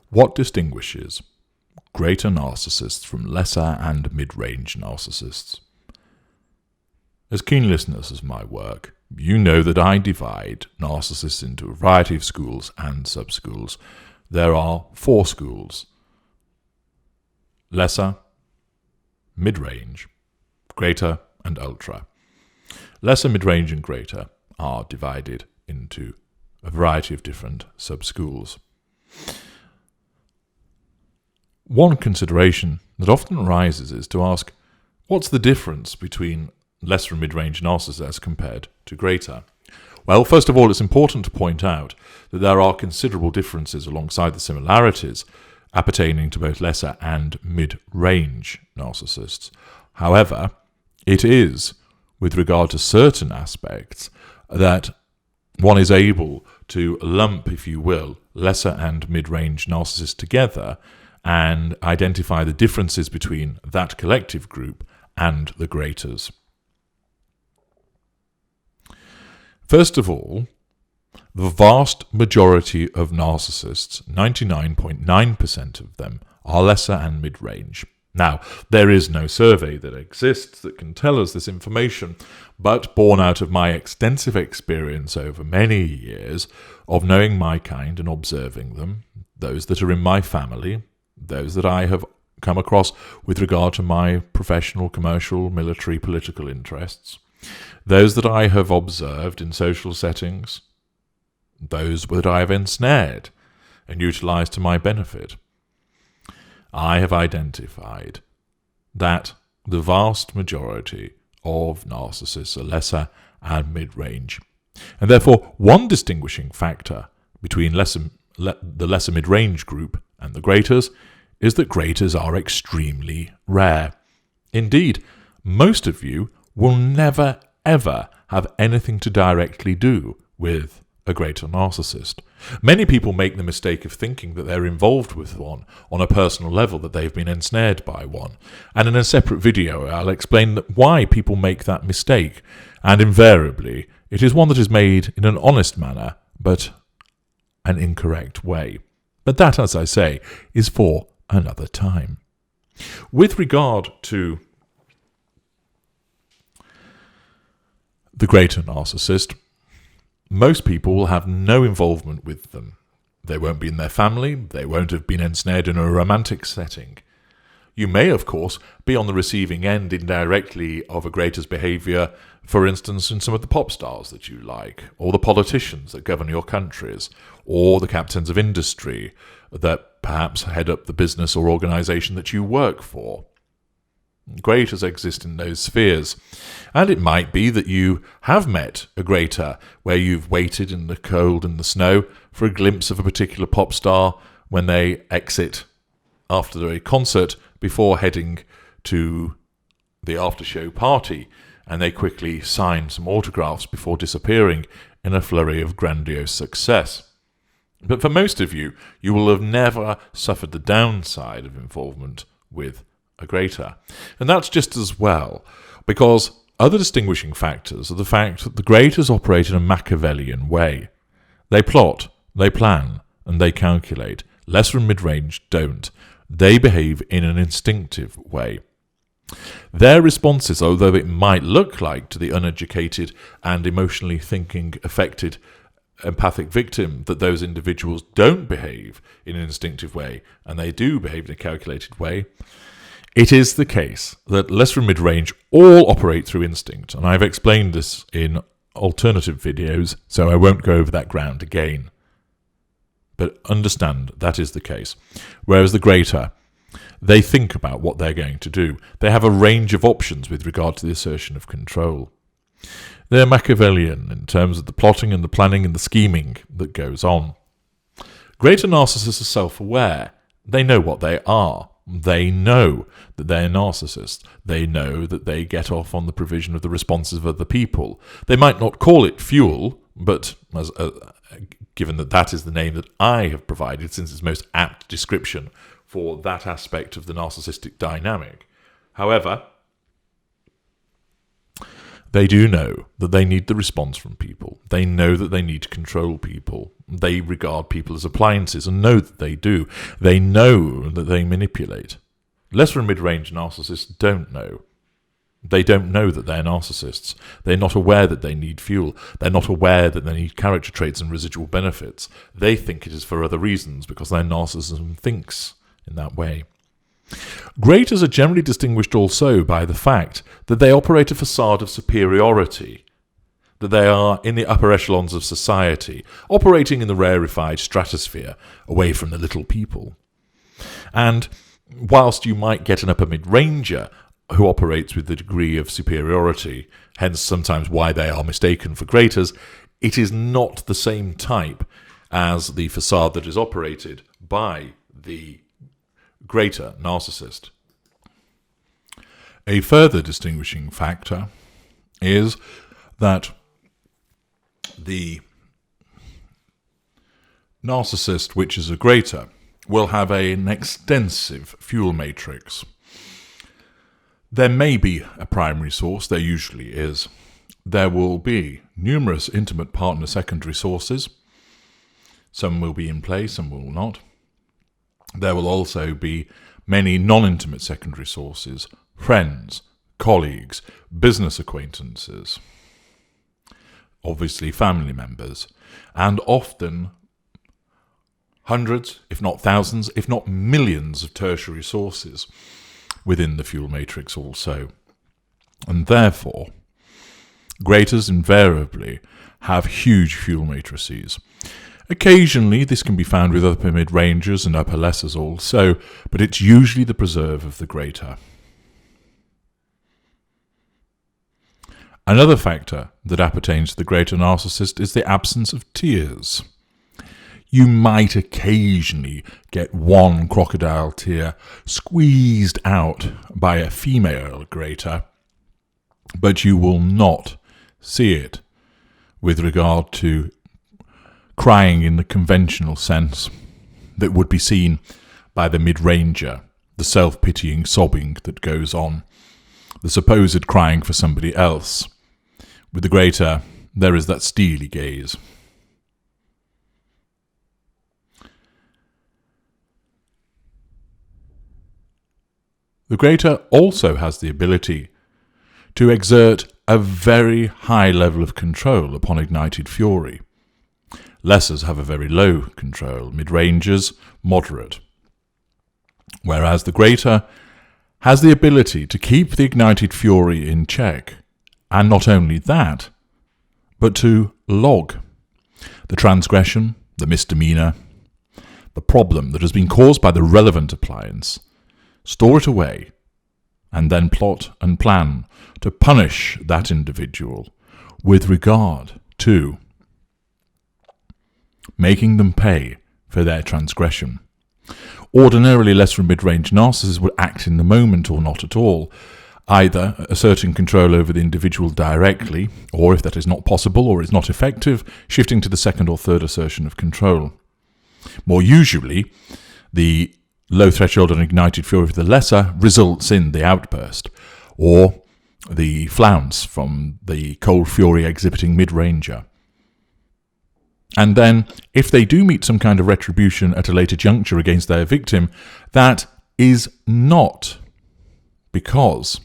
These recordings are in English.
What distinguishes greater narcissists from lesser and mid-range narcissists? As keen listeners of my work, you know that I divide narcissists into a variety of schools and subschools. There are 4 schools: lesser, mid-range, greater, and ultra. Lesser, mid-range, and greater are divided into a variety of different subschools. One consideration that often arises is to ask, what's the difference between lesser and mid-range narcissists as compared to greater? Well, first of all, it's important to point out that there are considerable differences alongside the similarities appertaining to both lesser and mid-range narcissists. However, it is with regard to certain aspects that one is able to lump, if you will, lesser and mid-range narcissists together and identify the differences between that collective group and the greaters. First of all, the vast majority of narcissists, 99.9% of them, are lesser and mid-range. Now, there is no survey that exists that can tell us this information, but born out of my extensive experience over many years of knowing my kind and observing them, those that are in my family, those that I have come across with regard to my professional, commercial, military, political interests, those that I have observed in social settings, those that I have ensnared and utilized to my benefit, I have identified that the vast majority of narcissists are lesser and mid-range. And therefore, one distinguishing factor between the lesser mid-range group and the greaters is that greaters are extremely rare. Indeed, most of you will never, ever have anything to directly do with a greater narcissist. Many people make the mistake of thinking that they're involved with one on a personal level, that they've been ensnared by one. And in a separate video, I'll explain why people make that mistake. And invariably, it is one that is made in an honest manner, but an incorrect way. But that, as I say, is for another time. With regard to the greater narcissist, most people will have no involvement with them. They won't be in their family, they won't have been ensnared in a romantic setting. You may, of course, be on the receiving end indirectly of a greater's behaviour, for instance, in some of the pop stars that you like, or the politicians that govern your countries, or the captains of industry that perhaps head up the business or organisation that you work for. Greaters exist in those spheres, and it might be that you have met a greater where you've waited in the cold and the snow for a glimpse of a particular pop star when they exit after a concert before heading to the after-show party, and they quickly sign some autographs before disappearing in a flurry of grandiose success. But for most of you, you will have never suffered the downside of involvement with a greater. And that's just as well, because other distinguishing factors are the fact that the greaters operate in a Machiavellian way. They plot, they plan, and they calculate. Lesser and mid-range don't. They behave in an instinctive way. Their responses, although it might look like to the uneducated and emotionally thinking, affected, empathic victim that those individuals don't behave in an instinctive way, and they do behave in a calculated way, it is the case that lesser and mid-range all operate through instinct, and I've explained this in alternative videos, so I won't go over that ground again. But understand that is the case. Whereas the greater, they think about what they're going to do. They have a range of options with regard to the assertion of control. They're Machiavellian in terms of the plotting and the planning and the scheming that goes on. Greater narcissists are self-aware. They know what they are. They know that they're narcissists. They know that they get off on the provision of the responses of other people. They might not call it fuel, but given that that is the name that I have provided, since it's most apt description for that aspect of the narcissistic dynamic. However, They do know that they need the response from people. They know that they need to control people. They regard people as appliances and know that they do. They know that they manipulate. Lesser and mid-range narcissists don't know. They don't know that they're narcissists. They're not aware that they need fuel. They're not aware that they need character traits and residual benefits. They think it is for other reasons because their narcissism thinks in that way. Greaters are generally distinguished also by the fact that they operate a facade of superiority, that they are in the upper echelons of society, operating in the rarefied stratosphere, away from the little people. And whilst you might get an upper mid-ranger who operates with the degree of superiority, hence sometimes why they are mistaken for greaters, it is not the same type as the facade that is operated by the greater narcissist. A further distinguishing factor is that the narcissist, which is a greater, will have an extensive fuel matrix. There may be a primary source, there usually is. There will be numerous intimate partner secondary sources. Some will be in play, some will not. There will also be many non-intimate secondary sources, friends, colleagues, business acquaintances, obviously family members, and often hundreds, if not thousands, if not millions of tertiary sources within the fuel matrix also. And therefore, greaters invariably have huge fuel matrices. Occasionally, this can be found with upper mid-rangers and upper lessers also, but it's usually the preserve of the greater. Another factor that appertains to the greater narcissist is the absence of tears. You might occasionally get one crocodile tear squeezed out by a female greater, but you will not see it with regard to crying in the conventional sense that would be seen by the mid-ranger, the self-pitying sobbing that goes on, the supposed crying for somebody else. With the greater, there is that steely gaze. The greater also has the ability to exert a very high level of control upon ignited fury. Lessers have a very low control, mid-rangers moderate, whereas the greater has the ability to keep the ignited fury in check, and not only that, but to log the transgression, the misdemeanour, the problem that has been caused by the relevant appliance, store it away, and then plot and plan to punish that individual with regard to making them pay for their transgression. Ordinarily, lesser and mid-range narcissists would act in the moment or not at all, either asserting control over the individual directly, or if that is not possible or is not effective, shifting to the second or third assertion of control. More usually, the low threshold and ignited fury of the lesser results in the outburst, or the flounce from the cold fury exhibiting mid-ranger. And then, if they do meet some kind of retribution at a later juncture against their victim, that is not because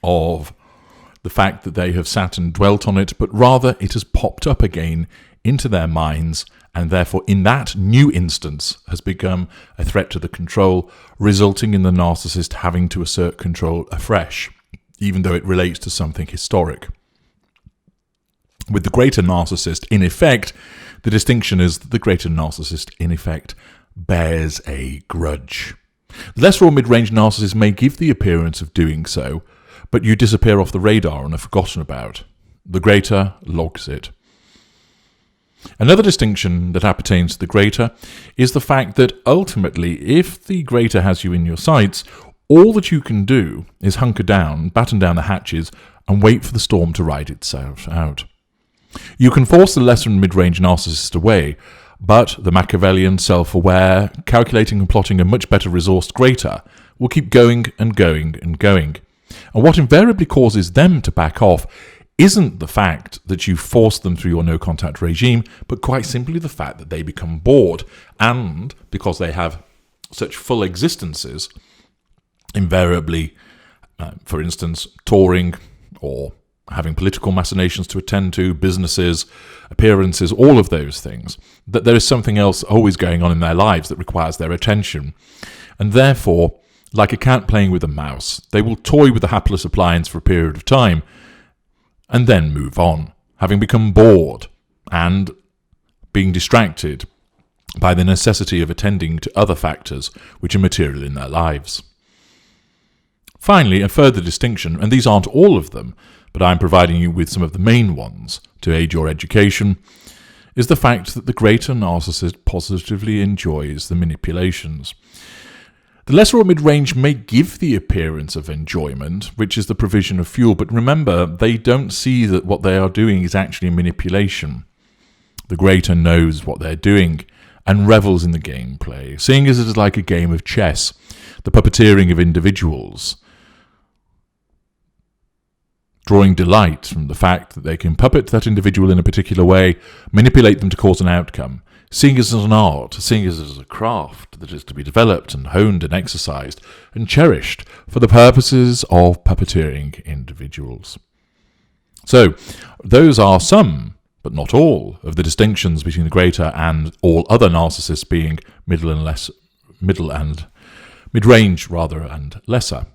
of the fact that they have sat and dwelt on it, but rather it has popped up again into their minds, and therefore in that new instance has become a threat to the control, resulting in the narcissist having to assert control afresh, even though it relates to something historic. With the greater narcissist, in effect, the distinction is that the greater narcissist, in effect, bears a grudge. The lesser or mid-range narcissist may give the appearance of doing so, but you disappear off the radar and are forgotten about. The greater logs it. Another distinction that appertains to the greater is the fact that ultimately, if the greater has you in your sights, all that you can do is hunker down, batten down the hatches, and wait for the storm to ride itself out. You can force the lesser and mid-range narcissist away, but the Machiavellian, self-aware, calculating and plotting a much better resourced greater will keep going and going and going. And what invariably causes them to back off isn't the fact that you force them through your no-contact regime, but quite simply the fact that they become bored. And because they have such full existences, invariably, for instance, touring or having political machinations to attend to, businesses, appearances, all of those things, that there is something else always going on in their lives that requires their attention. And therefore, like a cat playing with a mouse, they will toy with the hapless appliance for a period of time and then move on, having become bored and being distracted by the necessity of attending to other factors which are material in their lives. Finally, a further distinction, and these aren't all of them, but I'm providing you with some of the main ones to aid your education, is the fact that the greater narcissist positively enjoys the manipulations. The lesser or mid-range may give the appearance of enjoyment, which is the provision of fuel, but remember, they don't see that what they are doing is actually manipulation. The greater knows what they're doing and revels in the gameplay, seeing as it is like a game of chess, the puppeteering of individuals, drawing delight from the fact that they can puppet that individual in a particular way, manipulate them to cause an outcome, seeing it as an art, seeing it as a craft that is to be developed and honed and exercised and cherished for the purposes of puppeteering individuals. So, those are some, but not all, of the distinctions between the greater and all other narcissists being middle and mid-range and lesser.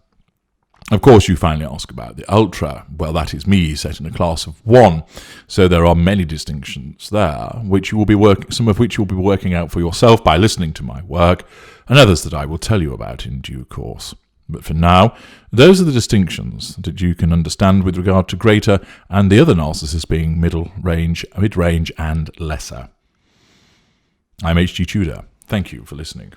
Of course, you finally ask about the ultra. Well, that is me set in a class of 1. So there are many distinctions there, which you will be some of which you will be working out for yourself by listening to my work, and others that I will tell you about in due course. But for now, those are the distinctions that you can understand with regard to greater and the other narcissists being mid-range, and lesser. I'm H.G. Tudor. Thank you for listening.